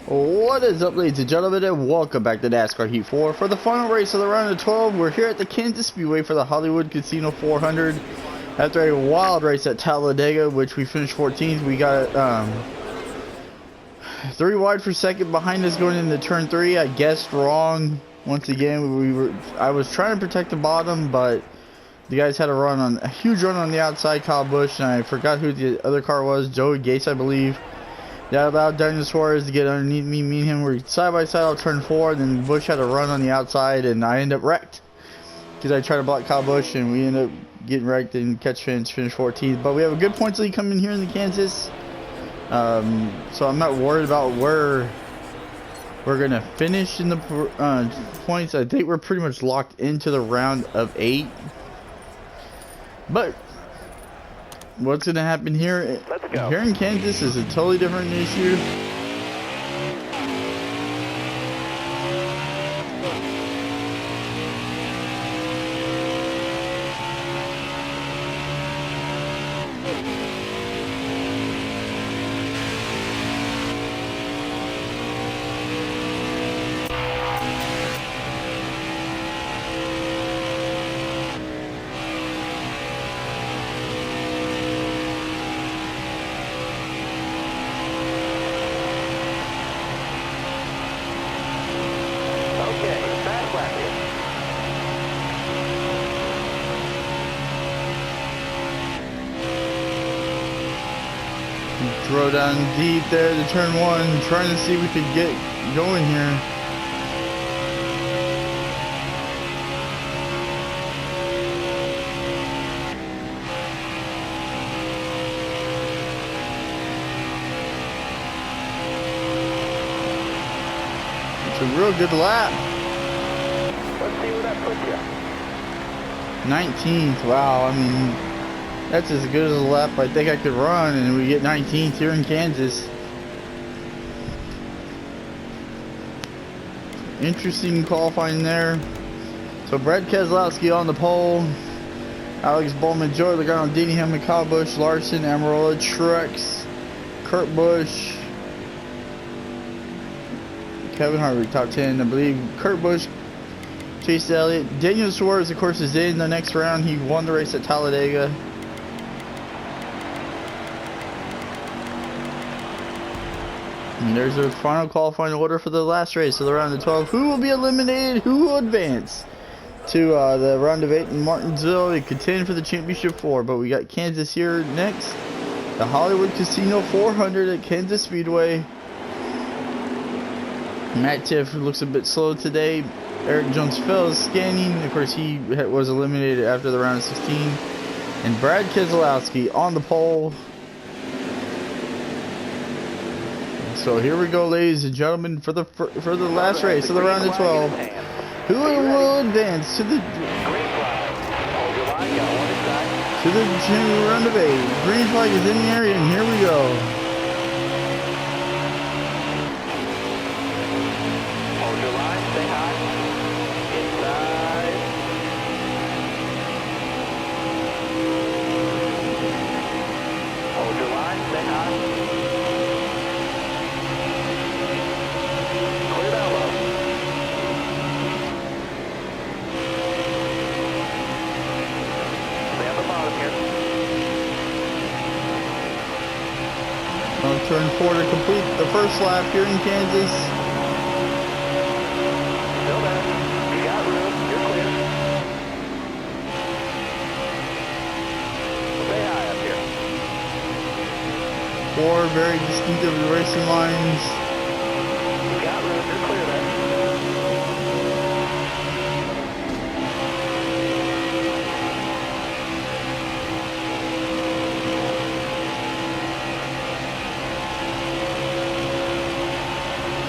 What is up, ladies and gentlemen, and welcome back to NASCAR Heat 4 for the final race of the round of 12. We're here at the Kansas Speedway for the Hollywood Casino 400. After a wild race at Talladega, which we finished 14th, we got 3 wide for second behind us going into turn 3. I guessed wrong once again. I was trying to protect the bottom, but the guys had a huge run on the outside, Kyle Busch, and I forgot who the other car was, Joey Gates, I believe. That allowed Daniel Suarez to get underneath me. Me and him were side by side on turn 4, and then Busch had a run on the outside, and I ended up wrecked because I tried to block Kyle Busch, and we ended up getting wrecked and finished 14th. But we have a good points lead coming here in the Kansas, so I'm not worried about where we're gonna finish in the points. I think we're pretty much locked into the round of 8. But what's going to happen here in Kansas is a totally different issue. Throw down deep there to turn 1, trying to see if we could get going here. It's a real good lap. Let's see where that puts you. 19th, wow, I mean, that's as good as a lap I think I could run, and we get 19th here in Kansas. Interesting qualifying there. So Brad Keselowski on the pole, Alex Bowman, Joey Logano, Denny Hamlin, Kyle Busch, Larson, Amarola, Truex, Kurt Busch, Kevin Harvick top 10, I believe. Kurt Busch, Chase Elliott, Daniel Suarez, of course, is in the next round. He won the race at Talladega. And there's the final qualifying order for the last race of the round of 12. Who will be eliminated? Who will advance to the round of 8 in Martinsville and contend for the championship 4? But we got Kansas here next. The Hollywood Casino 400 at Kansas Speedway. Matt Tiff looks a bit slow today. Eric Jones-Fell is scanning. Of course, he was eliminated after the round of 16. And Brad Keselowski on the pole. So here we go, ladies and gentlemen, for the last race of the round of 12. Who will advance to the round of 8? Green flag is in the area, and here we go. Hold your line, stay high. Inside. Hold your line, stay high. On turn 4 to complete the first lap here in Kansas. Still there. You got room. You're clear. Stay high up here. 4 very distinctive racing lines. You got room. You're clear there.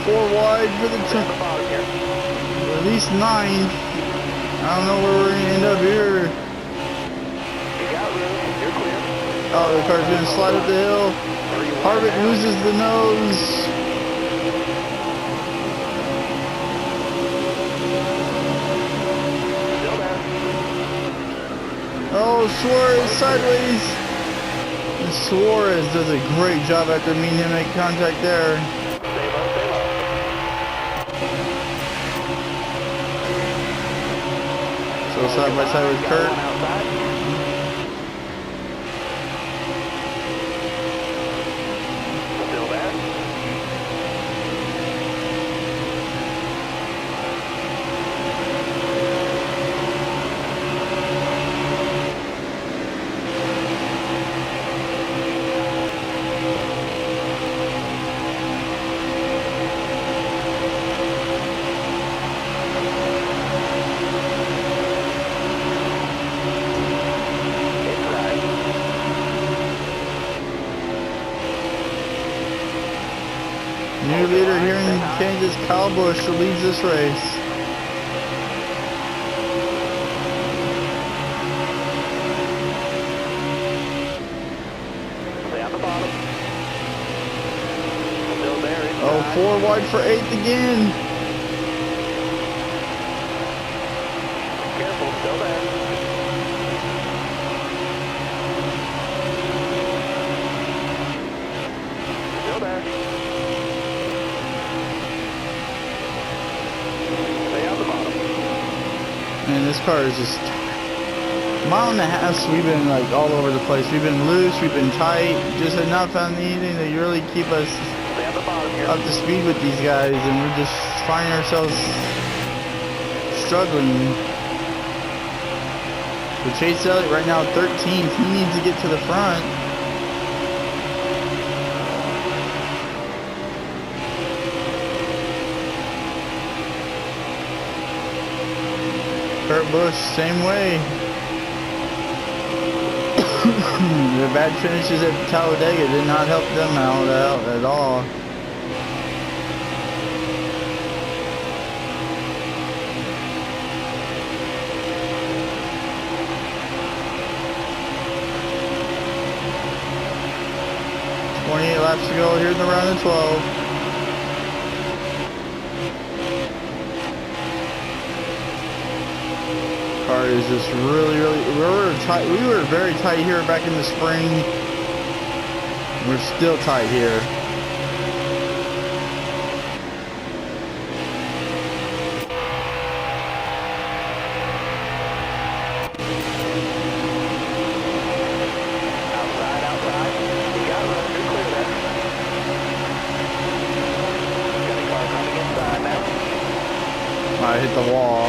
Four wide for the turn. At least 9. I don't know where we're going to end up here. You got room. You're clear. Oh, the car's going to slide up the hill. Harvick loses the nose. Still there. Oh, Suarez sideways. And Suarez does a great job after me and him make contact there. Stay low, stay low. Go side by side with Got Kurt. one outside. Still there. New leader here in Kansas, Kyle Busch, leads this race. Stay on the bottom. Still there. Oh, Inside. 4 wide for 8th again. Careful, still there. Still there. Stay on the bottom. Man, this car is just mile and a half. We've been like all over the place. We've been loose, we've been tight, just enough on anything to really keep us Stay on the bottom here. up to speed with these guys, and we're just finding ourselves struggling. With Chase Elliott right now 13th, he needs to get to the front. Kurt Busch, same way. The bad finishes at Talladega did not help them out at all. .28 laps to go here in the round of 12. Car is just really tight. We were very tight here back in the spring. We're still tight here. Outside, outside. You got it. You're clear there. Got a car coming inside now. I hit the wall.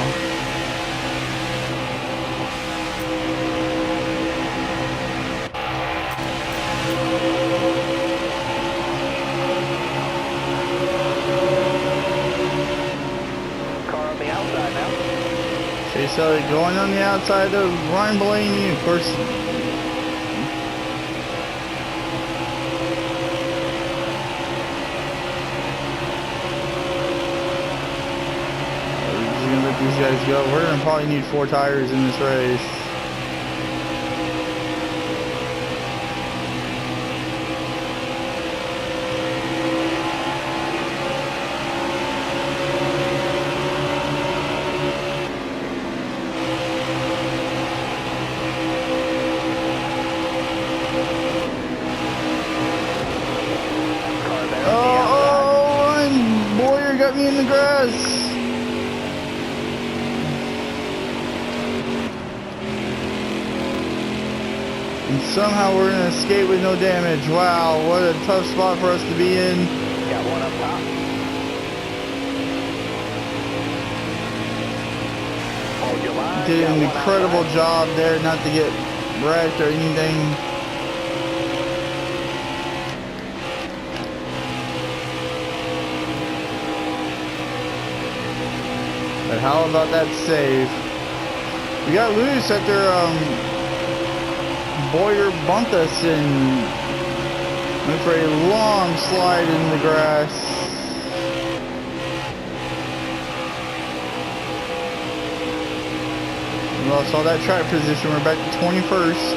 Car on the outside now. Chase Elliott going on the outside of Ryan Blaney, of course. We're just gonna let these guys go. We're gonna probably need 4 tires in this race. Car there on the outside. Oh, and Boyer got me in the grass. And somehow we're gonna escape with no damage. Wow, what a tough spot for us to be in. Got one up top. Hold your line. Did Got an one incredible outside. job there not to get wrecked or anything. But how about that save? We got loose after Boyer bumped us and went for a long slide in the grass. We lost all that track position. We're back to 21st.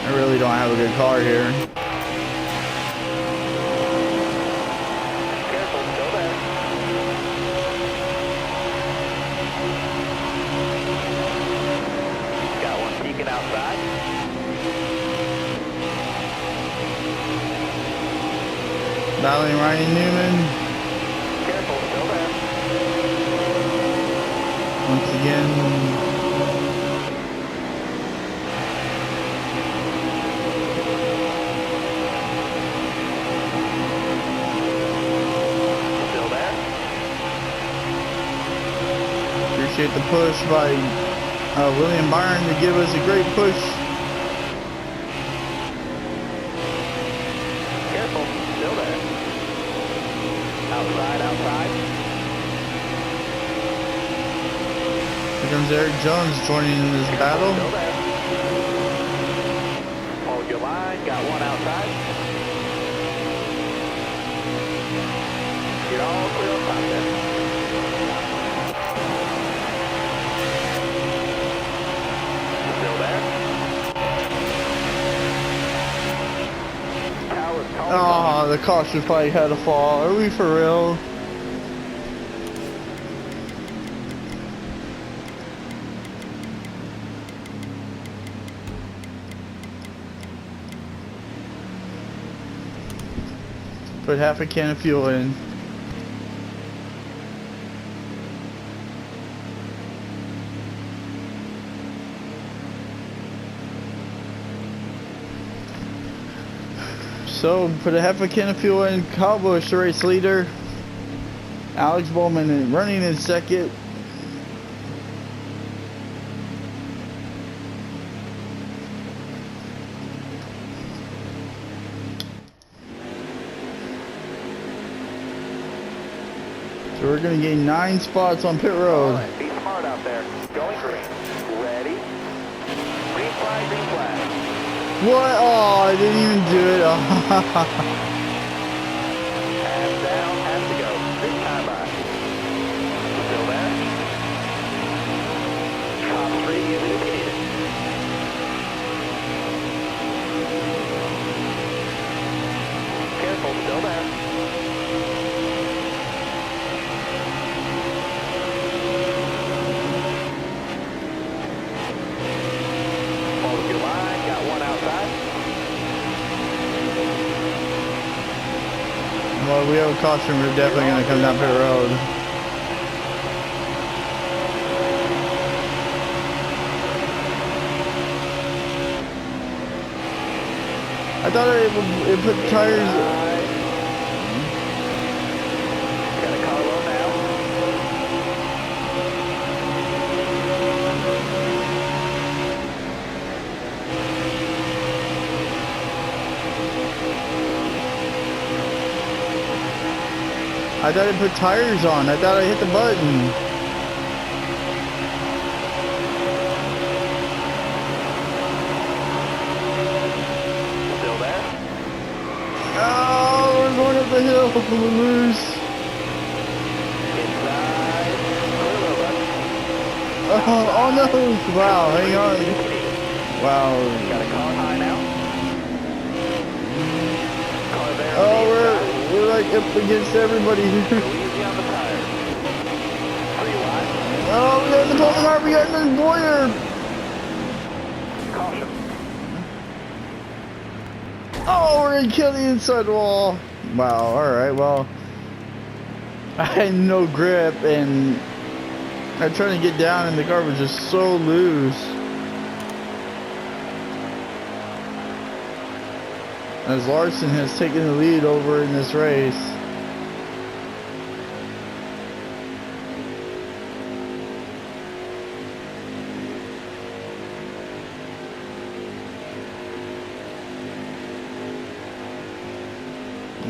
I really don't have a good car here. Careful, still there. Got one peeking outside. Battling Ryan Newman. Careful, still there. Once again. Still there. Appreciate the push by William Byron to give us a great push. Careful, still there. Outside, outside. Here comes Eric Jones joining in this battle. Still there. Hold your line, got one outside. Get all clear up top there. Still there. Tower's calling. Oh, the caution flag had to fall. Are we for real? Put half a can of fuel in. So, put a half a can of fuel in. Kyle Busch, the race leader. Alex Bowman running in second. So we're going to gain 9 spots on pit road. Alright, be smart out there. Going green. Ready? Green flag, green flag. What? Oh, I didn't even do it. Hands down, has to go. Big time by. Still there? Top 3 is indicated. Careful, still there. Hold your line, got one outside. Well, we have a caution. We're definitely going to come down pit road. I thought it put tires. Got a Carlo now. I thought it put tires on. I thought I hit the button. Still there? Oh, we're going up the hill. We're loose. Inside. Clear over. Oh no! Wow, hang on. Wow. Got a car high now. Car there. Oh, we're like up against everybody here. Go easy on the tires. 3 wide. Oh, we got the Golden Heart. We got the Boyer. Caution. Oh, we're gonna kill the inside wall. Wow. All right. Well, I had no grip, and I tried to get down, and the car was just so loose. As Larson has taken the lead over in this race.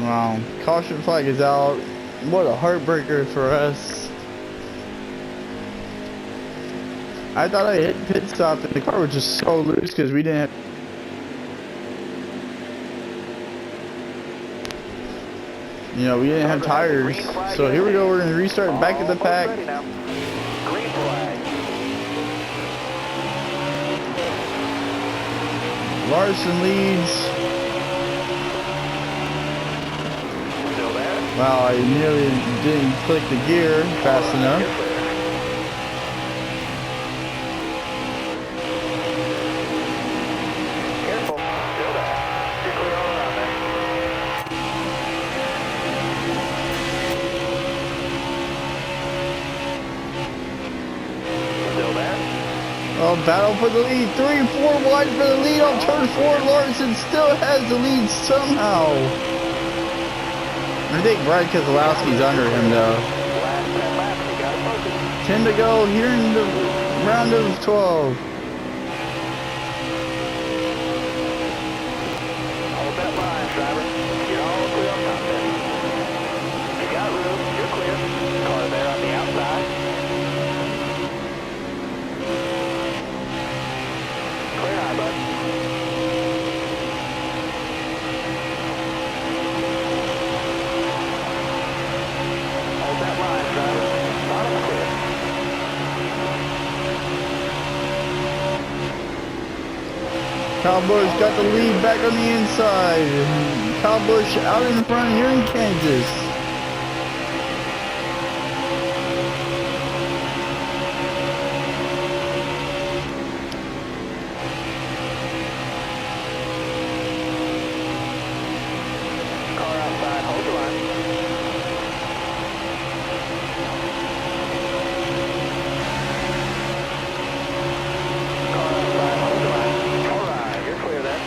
Wow, caution flag is out. What a heartbreaker for us. I thought I hit pit stop and the car was just so loose because we didn't have. We didn't have tires. So here we go, we're going to restart back at the pack. Ready now. Green flag. Larson leads. Still there? Wow, I nearly didn't click the gear fast enough. Careful. Still there. You're clear all around there. Oh, battle for the lead. 3-4 wide for the lead on turn 4. Larson still has the lead somehow. I think Brad Keselowski's under him though. 10 to go here in the round of 12. Hold that line, driver. You're all clear on top there. You got room. You're clear. Car there on the outside. Clear high, bud. Hold that line, driver. Bottom clear. Kyle Busch got the lead back on the inside. Kyle Busch out in front here in Kansas. Car outside. Hold the line. Car outside. Hold the line. All right. You're clear there.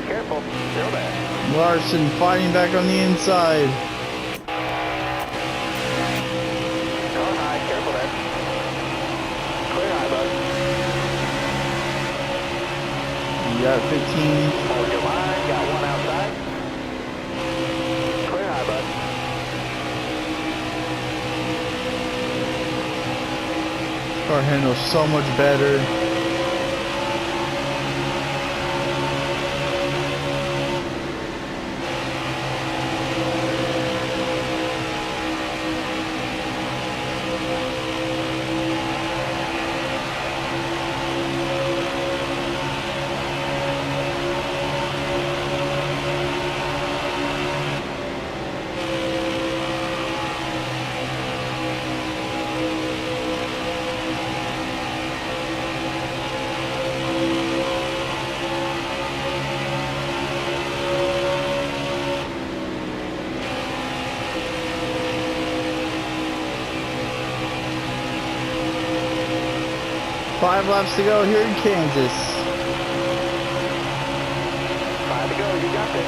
Careful. Still there. Larson fighting back on the inside. Car high. Careful there. Clear high, bud. You got 15. Hold your line. Got one outside. Clear high, bud. Car handles so much better. Five laps to go here in Kansas. 5 to go. You got this.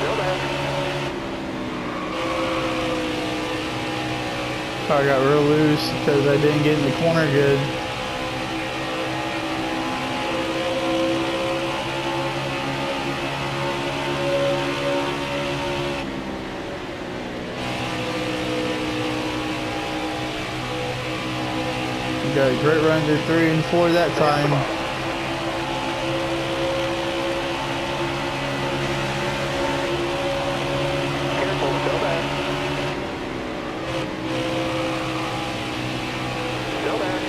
Still there. Car got real loose because I didn't get in the corner good. You got a great run to 3 and 4 that time. Careful. Still there. Still there.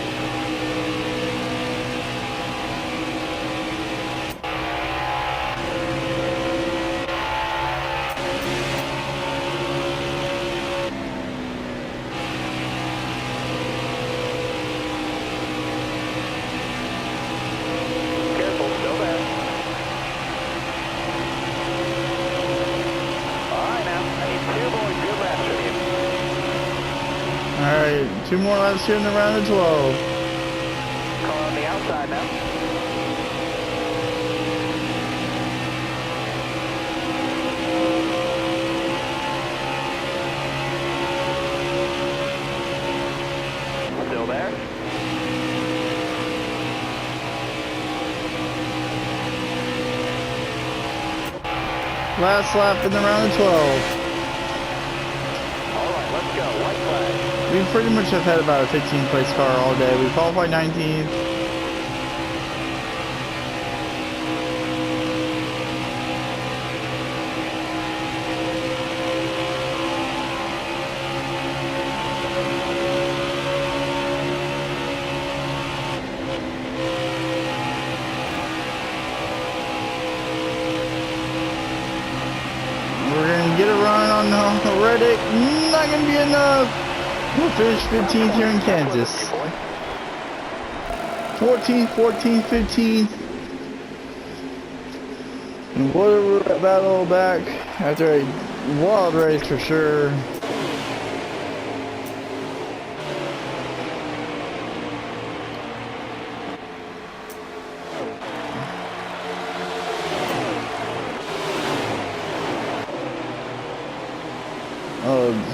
Careful. Still there. All right, now. I need 2 more good laps from you. Alright, 2 more laps here in the round of 12. Car on the outside now. Still there. Last lap in the round of 12. All right, let's go. White flag. We pretty much have had about a 15th place car all day. We qualified 19th. Get a run on the Reddick. Not gonna be enough. We'll finish 15th here in Kansas. 14th, 14th, 15th. And what a battle back after a wild race for sure.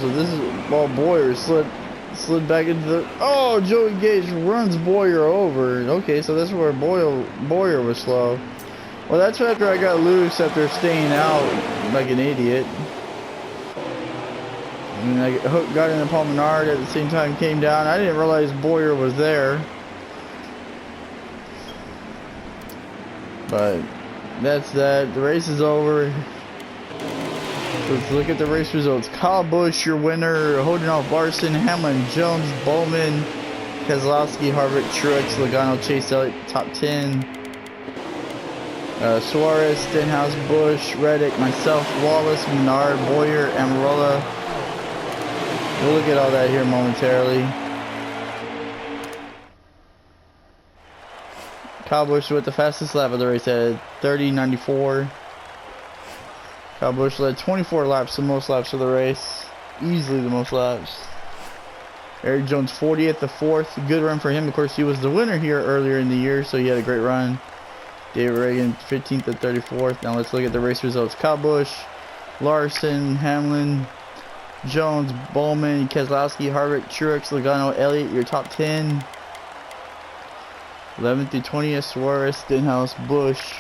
So this is while Boyer slid back into the. Oh, Joey Gage runs Boyer over. Okay, so that's where Boyer was slow. Well, that's after I got loose after staying out like an idiot. And I got in the Paul Menard at the same time, came down. I didn't realize Boyer was there. But that's that. The race is over. Let's look at the race results. Kyle Busch, your winner. Holding Larson, Hamlin, Jones, Bowman, Keselowski, Harvick, Truex, Logano, Chase Elliott, top 10. Suarez, Stenhouse, Busch, Reddick, myself, Wallace, Menard, Boyer, Amarola. We'll look at all that here momentarily. Kyle Busch with the fastest lap of the race at 30.94. Kyle Busch led 24 laps, the most laps of the race. Easily the most laps. Eric Jones 40th, the 4th. Good run for him. Of course, he was the winner here earlier in the year, so he had a great run. David Reagan 15th to 34th. Now let's look at the race results. Kyle Busch, Larson, Hamlin, Jones, Bowman, Keselowski, Harvick, Truex, Logano, Elliott, your top 10. 11th through 20th, Suarez, Stenhouse, Busch,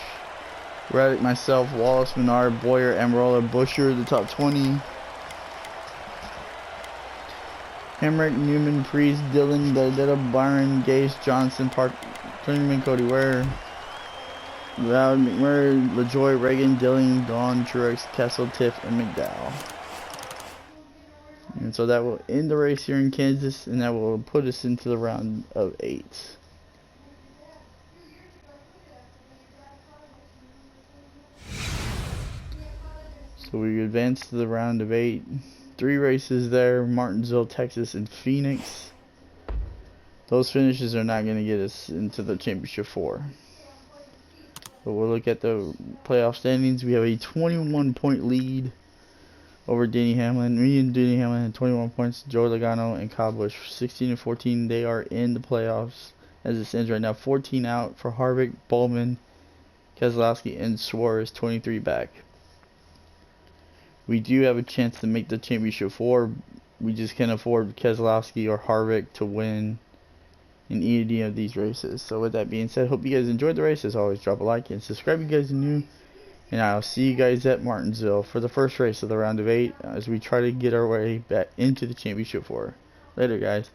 Reddick, myself, Wallace, Menard, Boyer, Amarola, Busher, the top 20. Hemrick, Newman, Priest, Dillon, Dada, Byron, Gage, Johnson, Park, Twentyman, Cody Ware, Loud, McMurray, LaJoy, Reagan, Dillon, Dawn, Truex, Kessel, Tiff, and McDowell. And so that will end the race here in Kansas, and that will put us into the round of 8. So we advance to the round of 8. 3 races there: Martinsville, Texas, and Phoenix. Those finishes are not going to get us into the championship 4. But we'll look at the playoff standings. We have a 21-point lead over Denny Hamlin. Me and Denny Hamlin had 21 points. Joey Logano and Kyle Busch 16 and 14. They are in the playoffs as it stands right now. 14 out for Harvick, Bowman, Keselowski, and Suarez. 23 back. We do have a chance to make the championship 4. We just can't afford Keselowski or Harvick to win in any of these races. So with that being said, hope you guys enjoyed the race. As always, drop a like and subscribe if you guys are new. And I'll see you guys at Martinsville for the first race of the round of 8 as we try to get our way back into the championship 4. Later, guys.